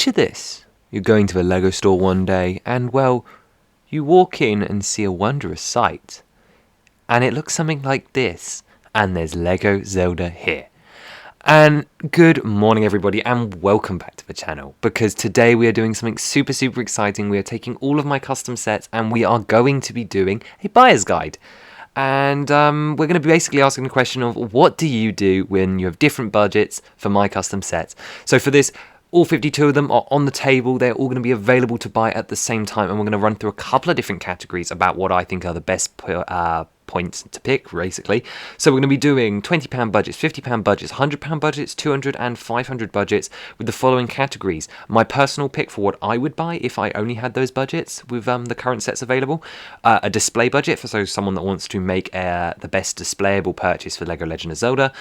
Picture this. You're going to a Lego store one day and, well, you walk in and see a wondrous sight. And it looks something like this. And there's Lego Zelda here. And good morning everybody and welcome back to the channel, because today we are doing something super exciting. We are taking all of my custom sets and we are going to be doing a buyer's guide. And we're going to be basically asking the question of what do you do when you have different budgets for my custom sets. So for this, all 52 of them are on the table. They're all going to be available to buy at the same time, and we're going to run through a couple of different categories about what I think are the best points to pick, basically. So we're going to be doing £20 budgets, £50 budgets, £100 budgets, £200 and £500 budgets with the following categories. My personal pick for what I would buy if I only had those budgets with the current sets available. A display budget for someone that wants to make the best displayable purchase for LEGO Legend of Zelda.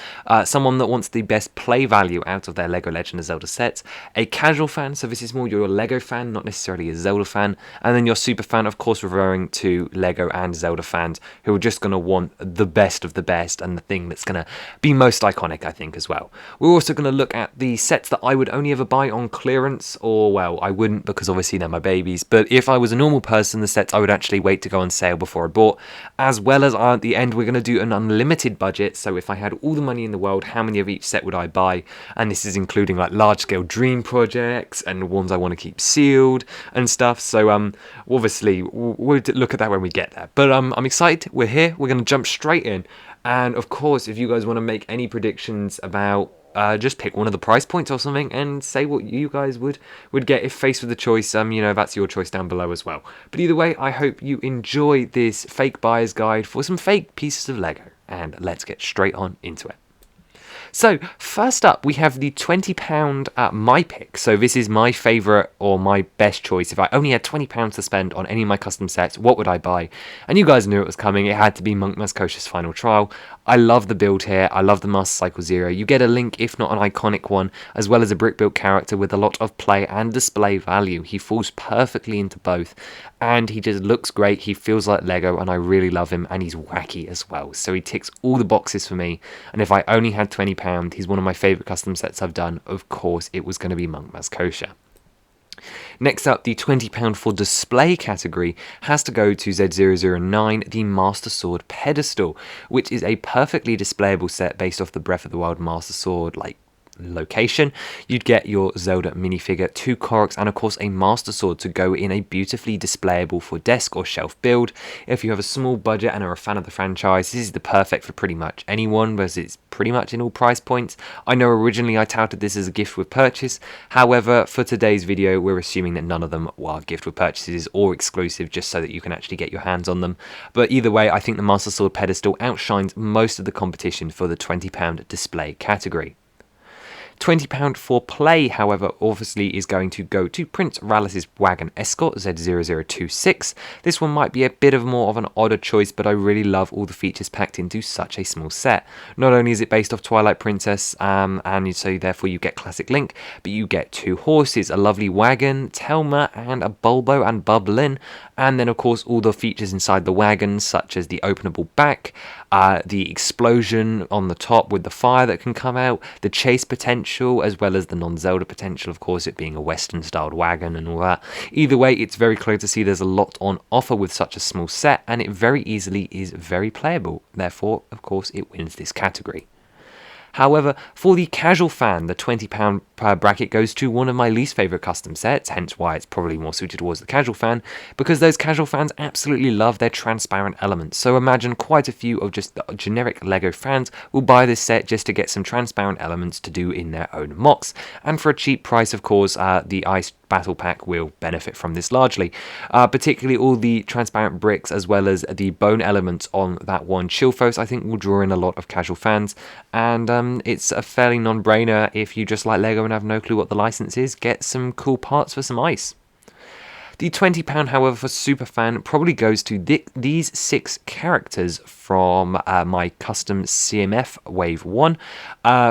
Someone that wants the best play value out of their LEGO Legend of Zelda sets. A casual fan, so this is more your LEGO fan, not necessarily a Zelda fan. And then your super fan, of course, referring to LEGO and Zelda fans who are just going to want the best of the best and the thing that's going to be most iconic, I think, as well. We're also going to look at the sets that I would only ever buy on clearance, or, well, I wouldn't because obviously they're my babies, but if I was a normal person, the sets I would actually wait to go on sale before I bought, as well as at the end we're going to do an unlimited budget. So if I had all the money in the world, how many of each set would I buy? And this is including like large-scale dream projects and ones I want to keep sealed and stuff. So obviously we'll look at that when we get there, but I'm excited. We're here. We're going to jump straight in, and of course if you guys want to make any predictions about just pick one of the price points or something and say what you guys would get if faced with the choice. That's your choice down below as well. But either way, I hope you enjoy this fake buyer's guide for some fake pieces of Lego, and let's get straight on into it. So first up, we have the £20 my pick. So this is my favourite or my best choice. If I only had £20 to spend on any of my custom sets, what would I buy? And you guys knew it was coming. It had to be Monk Kosha's Final Trial. I love the build here. I love the Master Cycle Zero. You get a Link, if not an iconic one, as well as a brick-built character with a lot of play and display value. He falls perfectly into both, and he just looks great. He feels like Lego, and I really love him, and he's wacky as well. So he ticks all the boxes for me, and if I only had £20, he's one of my favourite custom sets I've done. Of course, it was going to be Monk Kosha. Next up, the £20 for display category has to go to Z009, the Master Sword Pedestal, which is a perfectly displayable set based off the Breath of the Wild Master Sword location. You'd get your Zelda minifigure, 2 Koroks, and of course a Master Sword to go in a beautifully displayable for desk or shelf build. If you have a small budget and are a fan of the franchise, this is the perfect for pretty much anyone, because it's pretty much in all price points. I know originally I touted this as a gift with purchase, however for today's video we're assuming that none of them are gift with purchases or exclusive, just so that you can actually get your hands on them. But either way, I think the Master Sword Pedestal outshines most of the competition for the £20 display category. £20 for play, however, obviously is going to go to Prince Rallis's Wagon Escort Z0026. This one might be a bit more of an odder choice, but I really love all the features packed into such a small set. Not only is it based off Twilight Princess, and so therefore you get classic Link, but you get 2 horses, a lovely wagon, Telma, and a Bulbo and Bublin, and then of course all the features inside the wagon, such as the openable back, the explosion on the top with the fire that can come out, the chase potential, as well as the non-Zelda potential, of course, it being a Western-styled wagon and all that. Either way, it's very clear to see there's a lot on offer with such a small set, and it very easily is very playable. Therefore, of course, it wins this category. However, for the casual fan, the £20 per bracket goes to one of my least favourite custom sets, hence why it's probably more suited towards the casual fan, because those casual fans absolutely love their transparent elements. So imagine quite a few of just the generic LEGO fans will buy this set just to get some transparent elements to do in their own mocks, and for a cheap price, of course, the Ice Battle Pack will benefit from this largely, particularly all the transparent bricks as well as the bone elements on that one Chilphos I think will draw in a lot of casual fans, and it's a fairly non-brainer if you just like Lego and have no clue what the license is. Get some cool parts for some ice. The £20, however, for Superfan probably goes to these 6 characters from my custom CMF Wave 1,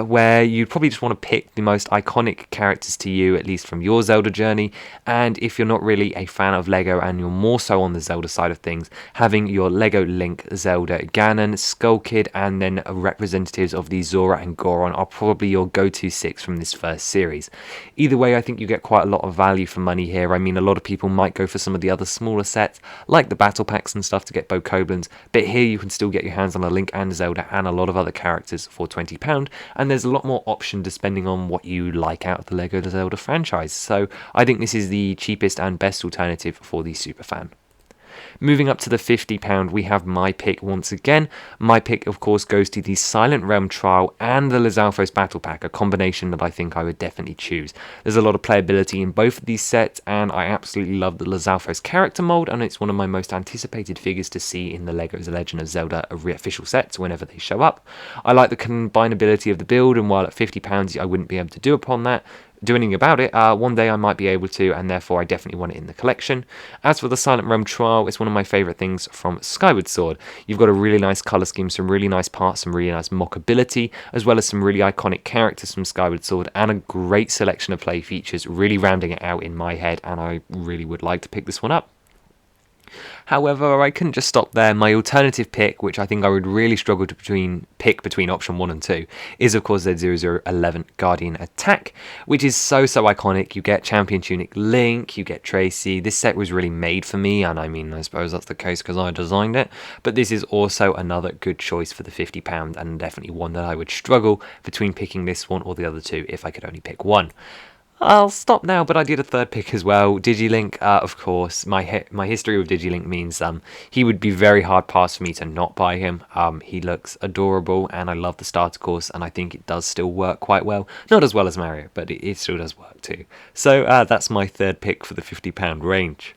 where you'd probably just want to pick the most iconic characters to you, at least from your Zelda journey. And if you're not really a fan of Lego and you're more so on the Zelda side of things, having your Lego Link, Zelda, Ganon, Skull Kid, and then representatives of the Zora and Goron are probably your go-to 6 from this first series. Either way, I think you get quite a lot of value for money here. I mean, a lot of people might go for some of the other smaller sets, like the battle packs and stuff to get Bokoblins, but here you can still get your hands on a Link and Zelda and a lot of other characters for £20, and there's a lot more option depending on what you like out of the Lego Zelda franchise. So I think this is the cheapest and best alternative for the Superfan. Moving up to the £50, we have my pick once again. My pick, of course, goes to the Silent Realm Trial and the Lizalfos Battle Pack, a combination that I think I would definitely choose. There's a lot of playability in both of these sets, and I absolutely love the Lizalfos character mold, and it's one of my most anticipated figures to see in the LEGO The Legend of Zelda official sets whenever they show up. I like the combinability of the build, and while at £50 I wouldn't be able to do anything about it, one day I might be able to, and therefore I definitely want it in the collection. As for the Silent Realm Trial, it's one of my favourite things from Skyward Sword. You've got a really nice colour scheme, some really nice parts, some really nice mockability, as well as some really iconic characters from Skyward Sword, and a great selection of play features, really rounding it out in my head, and I really would like to pick this one up. However, I couldn't just stop there. My alternative pick, which I think I would really struggle to pick between option 1 and 2, is of course Z0011 Guardian Attack, which is so iconic. You get Champion Tunic Link, you get Tracy. This set was really made for me, and I mean, I suppose that's the case because I designed it, but this is also another good choice for the £50, and definitely one that I would struggle between picking this one or the other two if I could only pick one. I'll stop now, but I did a third pick as well. Digilink, of course. My history with Digilink means he would be very hard pass for me to not buy him. He looks adorable, and I love the starter course, and I think it does still work quite well. Not as well as Mario, but it still does work too. So that's my third pick for the £50 range.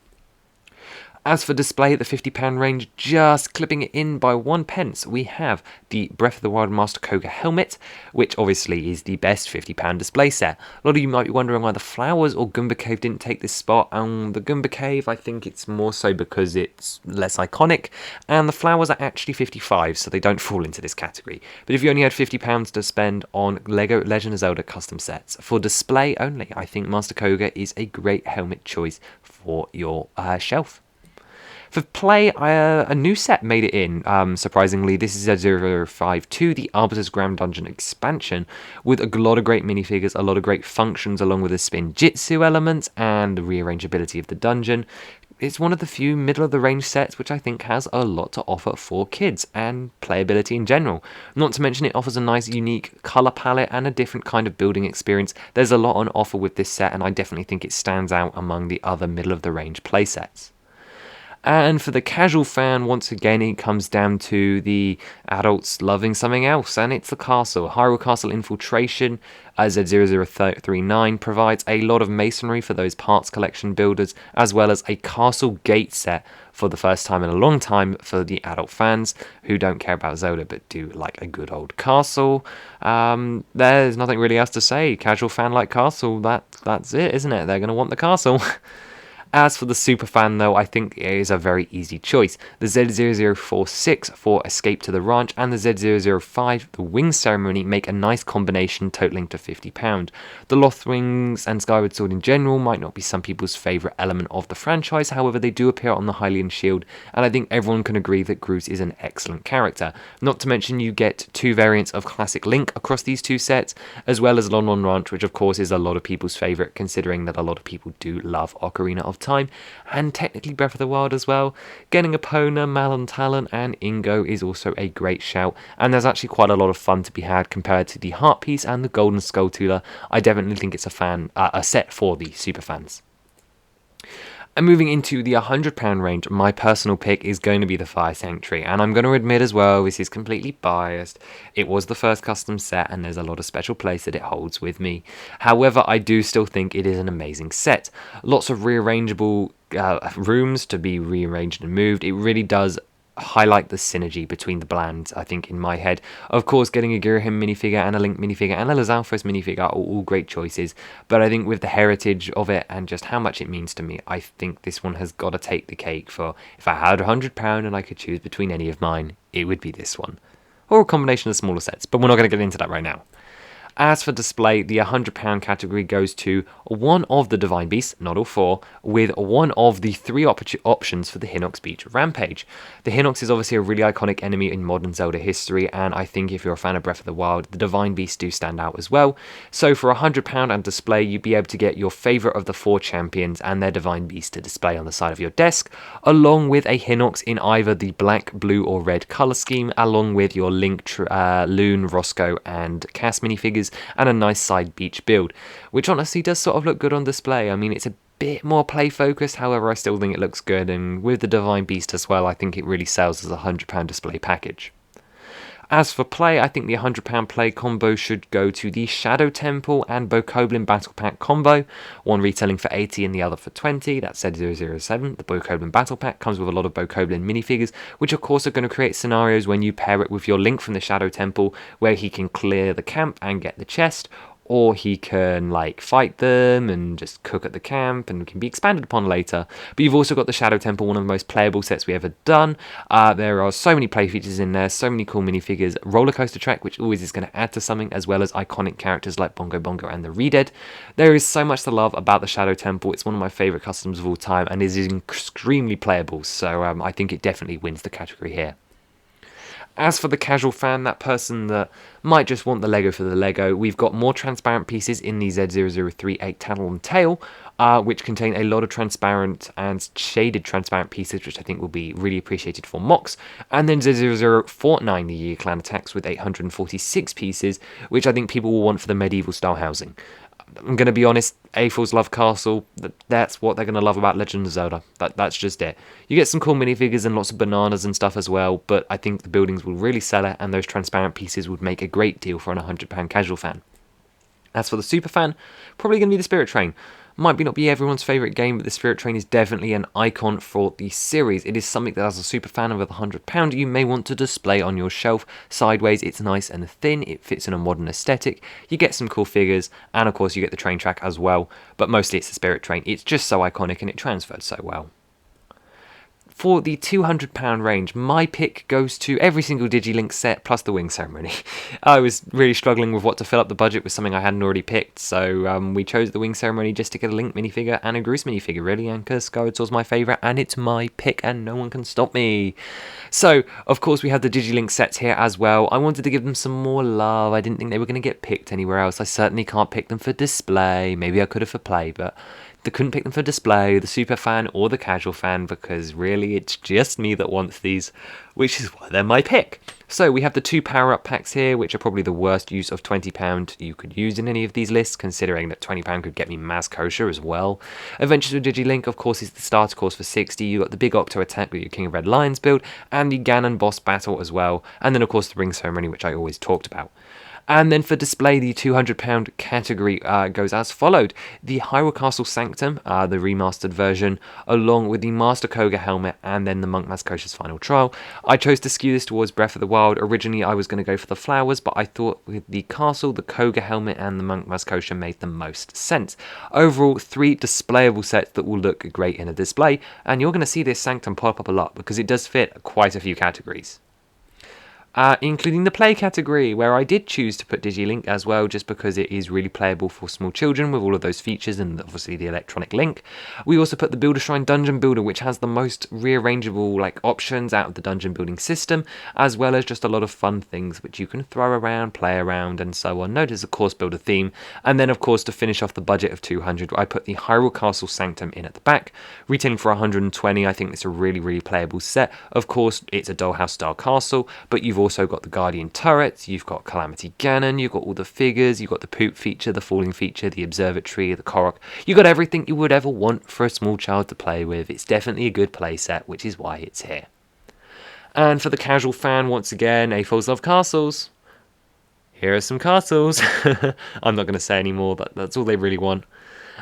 As for display at the £50 range, just clipping it in by 1p, we have the Breath of the Wild Master Koga helmet, which obviously is the best £50 display set. A lot of you might be wondering why the Flowers or Goomba Cave didn't take this spot. The Goomba Cave, I think it's more so because it's less iconic, and the Flowers are actually 55, so they don't fall into this category. But if you only had £50 to spend on LEGO Legend of Zelda custom sets, for display only, I think Master Koga is a great helmet choice for your shelf. For play, a new set made it in, surprisingly. This is Z0052, the Arbiter's Grand Dungeon expansion, with a lot of great minifigures, a lot of great functions, along with the spin jitsu elements and the rearrangeability of the dungeon. It's one of the few middle-of-the-range sets which I think has a lot to offer for kids and playability in general. Not to mention it offers a nice, unique colour palette and a different kind of building experience. There's a lot on offer with this set, and I definitely think it stands out among the other middle-of-the-range playsets. And for the casual fan, once again, it comes down to the adults loving something else, and it's the castle. Hyrule Castle Infiltration, Z0039, provides a lot of masonry for those parts collection builders, as well as a castle gate set for the first time in a long time for the adult fans who don't care about Zelda but do like a good old castle. There's nothing really else to say. Casual fan like castle, that's it, isn't it? They're going to want the castle. As for the Superfan, though, I think it is a very easy choice. The Z0046 for Escape to the Ranch and the Z005, the Wing Ceremony, make a nice combination totaling to £50. The Lost Wings and Skyward Sword in general might not be some people's favourite element of the franchise, however they do appear on the Hylian Shield, and I think everyone can agree that Groot is an excellent character. Not to mention you get 2 variants of Classic Link across these 2 sets, as well as Lon Lon Ranch, which of course is a lot of people's favourite, considering that a lot of people do love Ocarina of Time, and technically Breath of the Wild as well. Getting Epona, Malon Talon, and Ingo is also a great shout, and there's actually quite a lot of fun to be had compared to the Heart Piece and the Golden Skulltula. I definitely think it's a set for the super fans. And moving into the £100 range, my personal pick is going to be the Fire Sanctuary, and I'm going to admit as well, this is completely biased. It was the first custom set, and there's a lot of special place that it holds with me. However, I do still think it is an amazing set. Lots of rearrangeable rooms to be rearranged and moved. It really does highlight the synergy between the brands, I think, in my head. Of course, getting a Girahim minifigure and a Link minifigure and a Lizalfos minifigure are all great choices, but I think with the heritage of it and just how much it means to me, I think this one has got to take the cake for, if I had £100 and I could choose between any of mine, it would be this one. Or a combination of smaller sets, but we're not going to get into that right now. As for display, the £100 category goes to one of the Divine Beasts, not all four, with one of the three options for the Hinox Beach Rampage. The Hinox is obviously a really iconic enemy in modern Zelda history, and I think if you're a fan of Breath of the Wild, the Divine Beasts do stand out as well. So for £100 and display, you'd be able to get your favourite of the four champions and their Divine Beast to display on the side of your desk, along with a Hinox in either the black, blue or red colour scheme, along with your Link, Loon, Roscoe and Cass minifigures, and a nice side beach build, which honestly does sort of look good on display. I mean, it's a bit more play focused, however I still think it looks good, and with the Divine Beast as well, I think it really sells as a £100 display package. As for play, I think the £100 play combo should go to the Shadow Temple and Bokoblin Battle Pack combo, one retailing for 80 and the other for 20, that's Z007. The Bokoblin Battle Pack comes with a lot of Bokoblin minifigures, which of course are going to create scenarios when you pair it with your Link from the Shadow Temple, where he can clear the camp and get the chest, or he can like fight them and just cook at the camp and can be expanded upon later. But you've also got the Shadow Temple, one of the most playable sets we ever done. There are so many play features in there, so many cool minifigures, roller coaster track, which always is going to add to something, as well as iconic characters like Bongo Bongo and the Redead. There is so much to love about the Shadow Temple. It's one of my favourite customs of all time and is extremely playable, so I think it definitely wins the category here. As for the casual fan, that person that might just want the Lego for the Lego, we've got more transparent pieces in the Z0038 Talon Tail, which contain a lot of transparent and shaded transparent pieces, which I think will be really appreciated for mocks. And then Z0049, the Year Clan Attacks, with 846 pieces, which I think people will want for the medieval style housing. I'm going to be honest, Aphel's love Castle, that's what they're going to love about Legend of Zelda. That's just it. You get some cool minifigures and lots of bananas and stuff as well, but I think the buildings will really sell it, and those transparent pieces would make a great deal for an £100 casual fan. As for the super fan, probably going to be the Spirit Train. Might not be everyone's favourite game, but the Spirit Train is definitely an icon for the series. It is something that as a super fan of a £100 you may want to display on your shelf. Sideways, it's nice and thin, it fits in a modern aesthetic, you get some cool figures, and of course you get the train track as well, but mostly it's the Spirit Train. It's just so iconic and it transferred so well. For the £200 range, my pick goes to every single Digilink set plus the Wing Ceremony. I was really struggling with what to fill up the budget with something I hadn't already picked, so we chose the Wing Ceremony just to get a Link minifigure and a Groose minifigure, really, and because Skyward my favourite, and it's my pick and no one can stop me. So, of course, we have the Digilink sets here as well. I wanted to give them some more love. I didn't think they were going to get picked anywhere else. I certainly can't pick them for display. Maybe I could have for play, but they couldn't pick them for display, the super fan or the casual fan, because really it's just me that wants these, which is why they're my pick. So we have the two power-up packs here, which are probably the worst use of £20 you could use in any of these lists, considering that £20 could get me Maz Kosher as well. Adventures with Digilink, of course, is the starter course for 60. You got the big Octo attack with your King of Red Lions build, and the Ganon boss battle as well, and then of course the Ring Ceremony, which I always talked about. And then for display, the £200 category goes as followed. The Hyrule Castle Sanctum, the remastered version, along with the Master Koga helmet, and then the Monk Maskosha's Final Trial. I chose to skew this towards Breath of the Wild. Originally, I was going to go for the flowers, but I thought with the castle, the Koga helmet, and the Monk Maskosha made the most sense. Overall, 3 displayable sets that will look great in a display, and you're going to see this Sanctum pop up a lot, because it does fit quite a few categories. Including the play category, where I did choose to put Digilink as well, just because it is really playable for small children with all of those features and obviously the electronic link. We also put the Builder Shrine Dungeon Builder, which has the most rearrangeable options out of the dungeon building system, as well as just a lot of fun things which you can throw around, play around, and so on. Note as a course builder theme. And then, of course, to finish off the budget of 200, I put the Hyrule Castle Sanctum in at the back, retailing for 120. I think it's a really, really playable set. Of course, it's a dollhouse style castle, but you've also got the Guardian turrets, you've got Calamity Ganon, you've got all the figures, you've got the poop feature, the falling feature, the observatory, the Korok. You've got everything you would ever want for a small child to play with. It's definitely a good play set, which is why it's here. And for the casual fan, once again, AFOs love castles. Here are some castles. I'm not going to say any more, that's all they really want.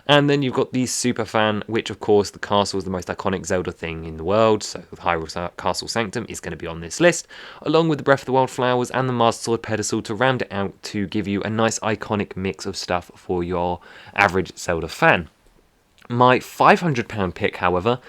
And then you've got the Super Fan, which of course the castle is the most iconic Zelda thing in the world, so the Hyrule Castle Sanctum is going to be on this list, along with the Breath of the Wild flowers and the Master Sword pedestal to round it out to give you a nice iconic mix of stuff for your average Zelda fan. My £500 pick, however,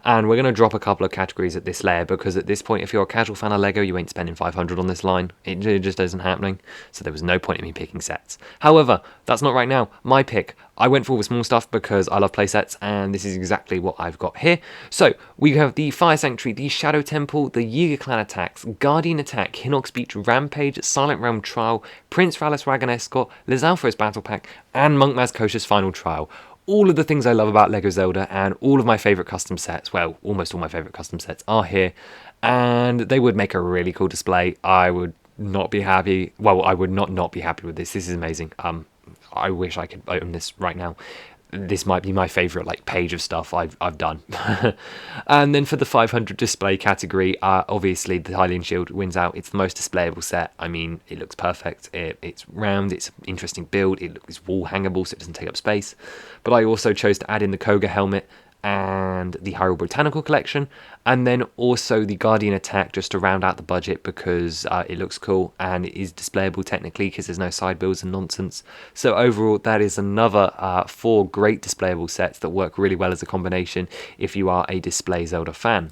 and we're going to drop a couple of categories at this layer because at this point, if you're a casual fan of LEGO, you ain't spending 500 on this line. It just isn't happening, so there was no point in me picking sets. However, that's not right now. My pick, I went for all the small stuff because I love playsets, and this is exactly what I've got here. So, we have the Fire Sanctuary, the Shadow Temple, the Yiga Clan Attacks, Guardian Attack, Hinox Beach Rampage, Silent Realm Trial, Prince Rallis Wagon Escort, Lizalfo's Battle Pack, and Monk Mazkosha's Final Trial. All of the things I love about LEGO Zelda and all of my favourite custom sets, well, almost all my favourite custom sets are here, and they would make a really cool display. I would not be happy, well, I would not be happy with this. This is amazing. I wish I could own this right now. This might be my favourite like page of stuff I've done. And then for the 500 display category, obviously the Hylian Shield wins out. It's the most displayable set. I mean, it looks perfect. It's round. It's an interesting build. It's wall hangable, so it doesn't take up space. But I also chose to add in the Koga helmet and the Hyrule Botanical Collection, and then also the Guardian Attack just to round out the budget because it looks cool and it is displayable technically because there's no side builds and nonsense. So overall, that is another 4 great displayable sets that work really well as a combination if you are a display Zelda fan.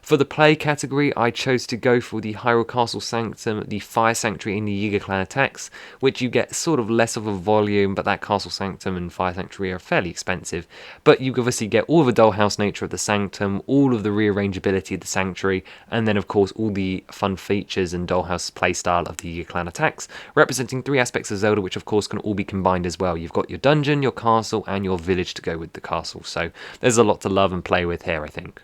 For the play category, I chose to go for the Hyrule Castle Sanctum, the Fire Sanctuary, and the Yiga Clan Attacks, which you get sort of less of a volume, but that Castle Sanctum and Fire Sanctuary are fairly expensive. But you obviously get all of the dollhouse nature of the Sanctum, all of the rearrangeability of the Sanctuary, and then of course all the fun features and dollhouse playstyle of the Yiga Clan Attacks, representing 3 aspects of Zelda, which of course can all be combined as well. You've got your dungeon, your castle, and your village to go with the castle, so there's a lot to love and play with here, I think.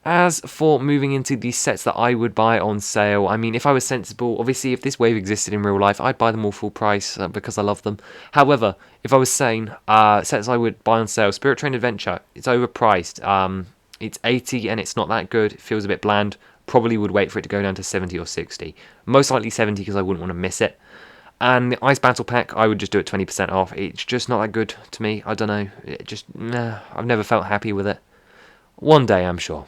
As for moving into the sets that I would buy on sale, I mean, if I was sensible, obviously if this wave existed in real life, I'd buy them all full price because I love them. However, if I was sane, sets I would buy on sale, Spirit Train Adventure, it's overpriced. It's 80 and it's not that good, it feels a bit bland. Probably would wait for it to go down to 70 or 60. Most likely 70 because I wouldn't want to miss it. And the Ice Battle Pack, I would just do it 20% off. It's just not that good to me, I don't know. I've never felt happy with it. One day, I'm sure.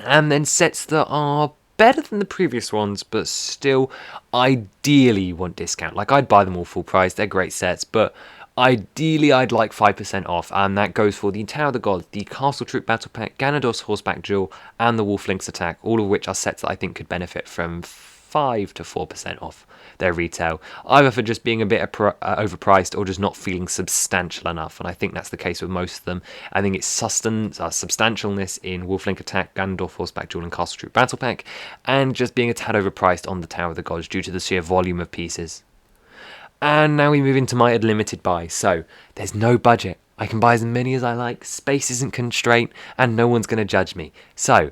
And then sets that are better than the previous ones, but still ideally you want discount. Like, I'd buy them all full price, they're great sets, but ideally I'd like 5% off, and that goes for the Tower of the Gods, the Castle Troop Battle Pack, Ganondorf's Horseback Duel, and the Wolf Link's Attack, all of which are sets that I think could benefit from 5 to 4% off their retail, either for just being a bit overpriced or just not feeling substantial enough, and I think that's the case with most of them. I think it's substantialness in Wolf Link Attack, Ganondorf Horseback Duel, and Castle Troop Battle Pack, and just being a tad overpriced on the Tower of the Gods due to the sheer volume of pieces. And now we move into my unlimited buy, so there's no budget. I can buy as many as I like, space isn't constraint, and no one's going to judge me. So,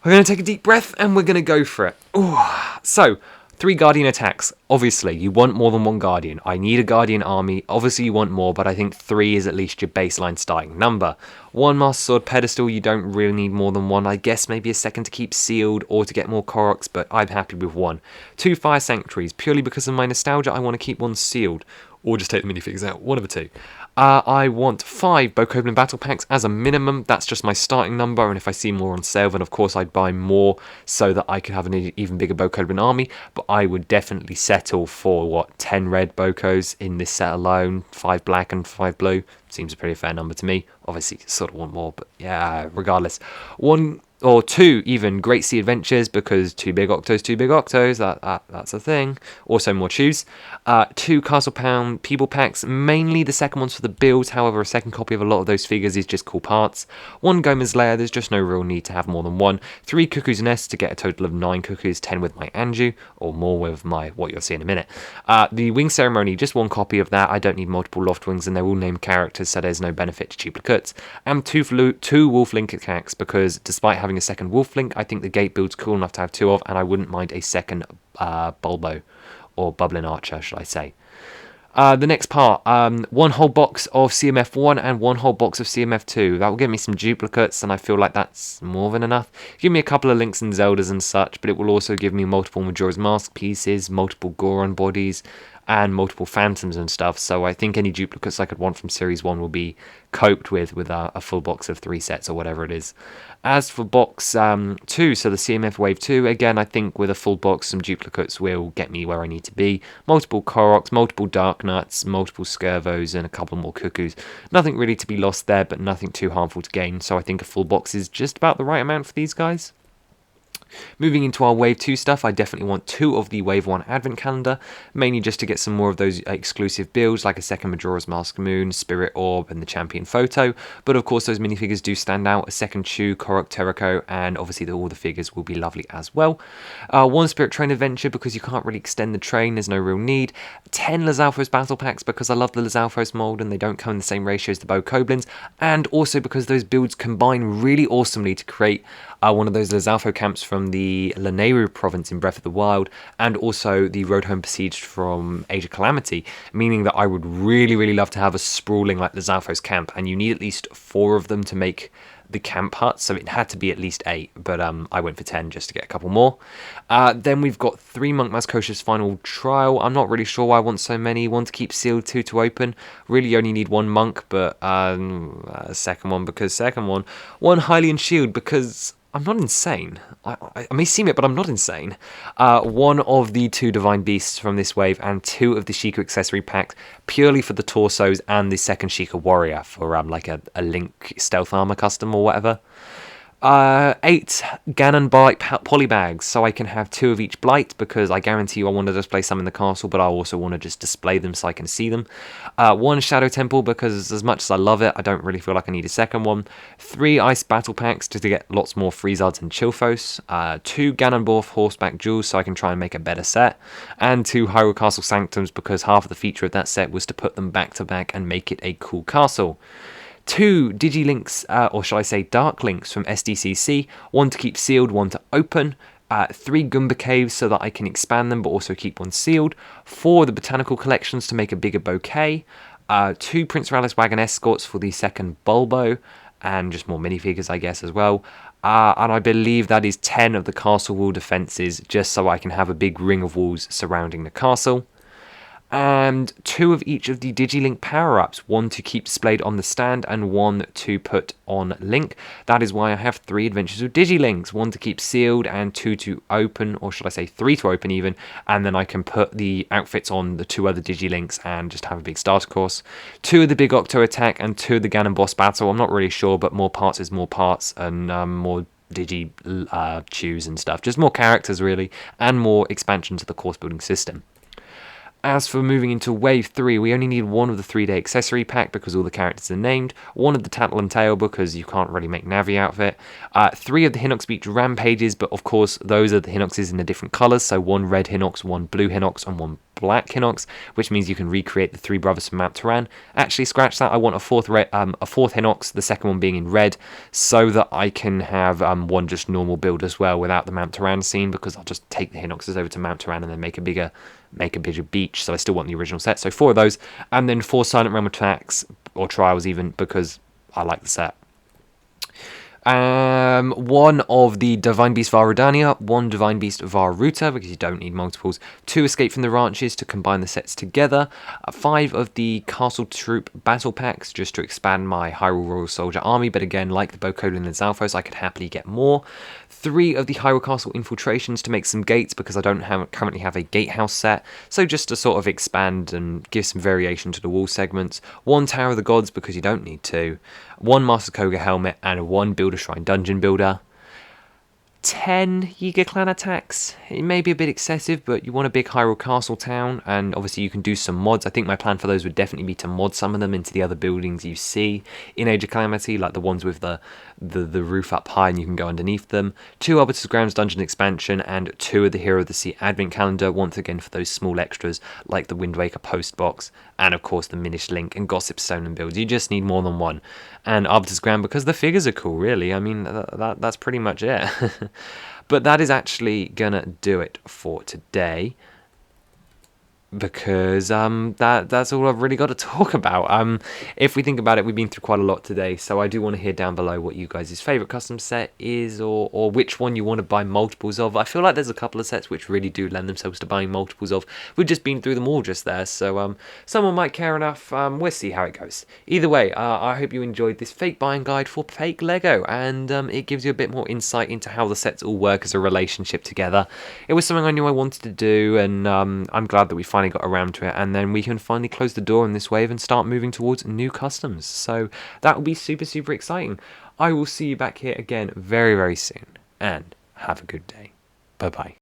we're going to take a deep breath and we're going to go for it. Ooh. So, 3 Guardian Attacks. Obviously, you want more than 1 Guardian. I need a Guardian army. Obviously, you want more, but I think 3 is at least your baseline starting number. 1 Master Sword pedestal, you don't really need more than 1. I guess maybe a second to keep sealed or to get more Koroks, but I'm happy with 1. 2 Fire Sanctuaries. Purely because of my nostalgia, I want to keep 1 sealed. Or just take the minifigs out. One of the 2. I want 5 Bokoblin Battle Packs as a minimum. That's just my starting number, and if I see more on sale, then of course I'd buy more so that I could have an even bigger Bokoblin army, but I would definitely settle for, 10 red Bokos in this set alone, 5 black and 5 blue. Seems a pretty fair number to me. Obviously, sort of want more, but yeah, regardless. 1 or 2 even Great Sea Adventures, because 2 big octos, that's a thing. Also more chews. 2 Castle Pound People Packs, mainly the second one's for the builds, however a second copy of a lot of those figures is just cool parts. 1 Goma's Lair, there's just no real need to have more than 1. 3 Cuckoo's Nest to get a total of 9 cuckoos, 10 with my Anju, or more with my, what you'll see in a minute. The Wing Ceremony, just 1 copy of that. I don't need multiple Loft Wings, and they're all named characters, so there's no benefit to duplicates. And 2 Wolf Link Attacks, because despite having a second Wolf Link, I think the gate build's cool enough to have 2 of, and I wouldn't mind a second Bulbo, or Bubbling Archer, should I say. The next part, 1 whole box of CMF1 and 1 whole box of CMF2. That will give me some duplicates, and I feel like that's more than enough. Give me a couple of Links and Zeldas and such, but it will also give me multiple Majora's Mask pieces, multiple Goron bodies, and multiple phantoms and stuff. So I think any duplicates I could want from Series 1 will be coped with a full box of 3 sets or whatever it is. As for box 2, so the CMF Wave 2, again, I think with a full box, some duplicates will get me where I need to be. Multiple Koroks, multiple Dark Nuts, multiple Skirvos, and a couple more Cuckoos. Nothing really to be lost there, but nothing too harmful to gain, so I think a full box is just about the right amount for these guys. Moving into our Wave 2 stuff, I definitely want 2 of the Wave 1 Advent Calendar, mainly just to get some more of those exclusive builds, like a second Majora's Mask Moon, Spirit Orb, and the Champion Photo. But of course, those minifigures do stand out, a second Chew, Korok, Terrako, and obviously all the figures will be lovely as well. 1 Spirit Train Adventure, because you can't really extend the train, there's no real need. 10 Lizalfos Battle Packs, because I love the Lizalfos mold, and they don't come in the same ratio as the Bokoblins, and also because those builds combine really awesomely to create one of those Lizalfo camps from the Lanayru province in Breath of the Wild, and also the Road Home Besieged from Age of Calamity, meaning that I would really love to have a sprawling like Lizalfo's camp, and you need at least 4 of them to make the camp hut, so it had to be at least 8, but I went for 10 just to get a couple more. Then we've got 3 Monk Maskosha's Final Trial. I'm not really sure why I want so many. 1 to keep sealed, 2 to open. Really you only need 1 Monk, but second one because second one. 1 Hylian Shield because I'm not insane. I may seem it, but I'm not insane. 1 of the 2 Divine Beasts from this wave, and 2 of the Sheikah accessory packs, purely for the torsos, and the second Sheikah Warrior for like a Link Stealth Armor custom or whatever. 8 Ganon Blight polybags, so I can have 2 of each Blight, because I guarantee you I want to display some in the castle, but I also want to just display them so I can see them. 1 Shadow Temple, because as much as I love it, I don't really feel like I need a second one. 3 Ice Battle Packs, just to get lots more Freezards and Chilfos. 2 Ganondorf Horseback Jewels, so I can try and make a better set. And 2 Hyrule Castle Sanctums, because half of the feature of that set was to put them back to back and make it a cool castle. 2 Digilinks, or shall I say Dark Links from SDCC, 1 to keep sealed, 1 to open. 3 Goomba Caves so that I can expand them but also keep 1 sealed. 4 the Botanical Collections to make a bigger bouquet. 2 Prince Rallis Wagon Escorts for the second Bulbo, and just more minifigures I guess as well. And I believe that is 10 of the castle wall defences, just so I can have a big ring of walls surrounding the castle. And 2 of each of the Digilink power-ups, 1 to keep displayed on the stand and 1 to put on Link. That is why I have 3 Adventures of Digilinks, 1 to keep sealed and 2 to open, or should I say 3 to open even, and then I can put the outfits on the 2 other Digilinks and just have a big starter course. 2 of the Big Octo Attack and 2 of the Ganon Boss Battle. I'm not really sure, but more parts is more parts, and more Digi Chews and stuff. Just more characters really, and more expansion to the course building system. As for moving into Wave 3, we only need 1 of the 3-day accessory pack because all the characters are named, 1 of the Tattle and Tail because you can't really make Navi outfit, 3 of the Hinox Beach Rampages, but of course those are the Hinoxes in the different colours, so 1 red Hinox, 1 blue Hinox, and 1 black Hinox, which means you can recreate the 3 brothers from Mount Turan. Actually, scratch that, I want a fourth Hinox, the second one being in red, so that I can have 1 just normal build as well without the Mount Turan scene, because I'll just take the Hinoxes over to Mount Turan and then make a bigger beach, so I still want the original set. So 4 of those, and then 4 Silent Realm attacks, or trials even, because I like the set. 1 of the Divine Beast Varudania, 1 Divine Beast Varuta, because you don't need multiples, 2 Escape from the Ranches to combine the sets together, 5 of the Castle Troop Battle Packs, just to expand my Hyrule Royal Soldier army, but again, like the Bokoblin and Zalfos, I could happily get more. 3 of the Hyrule Castle Infiltrations to make some gates, because I don't currently have a gatehouse set, so just to sort of expand and give some variation to the wall segments. 1 Tower of the Gods, because you don't need 2. 1 Master Koga helmet, and 1 Builder Shrine Dungeon Builder. 10 Yiga Clan attacks. It may be a bit excessive, but you want a big Hyrule Castle town, and obviously you can do some mods. I think my plan for those would definitely be to mod some of them into the other buildings you see in Age of Calamity, like the ones with the roof up high and you can go underneath them. 2 Arbiter's Grounds Dungeon Expansion, and 2 of the Hero of the Sea Advent Calendar, once again for those small extras like the Wind Waker post box, and of course the Minish Link and Gossip Stone and builds. You just need more than 1. And Arbiter's Ground because the figures are cool, really. I mean, that's pretty much it. But that is actually gonna do it for today. because that's all I've really got to talk about. If we think about it, we've been through quite a lot today, so I do want to hear down below what you guys' favourite custom set is, or which one you want to buy multiples of. I feel like there's a couple of sets which really do lend themselves to buying multiples of. We've just been through them all just there, so someone might care enough. We'll see how it goes. Either way, I hope you enjoyed this fake buying guide for fake Lego, and it gives you a bit more insight into how the sets all work as a relationship together. It was something I knew I wanted to do, and I'm glad that we finally got around to it, and then we can finally close the door on this wave and start moving towards new customs. So that will be super, super exciting. I will see you back here again very, very soon, and have a good day. Bye bye.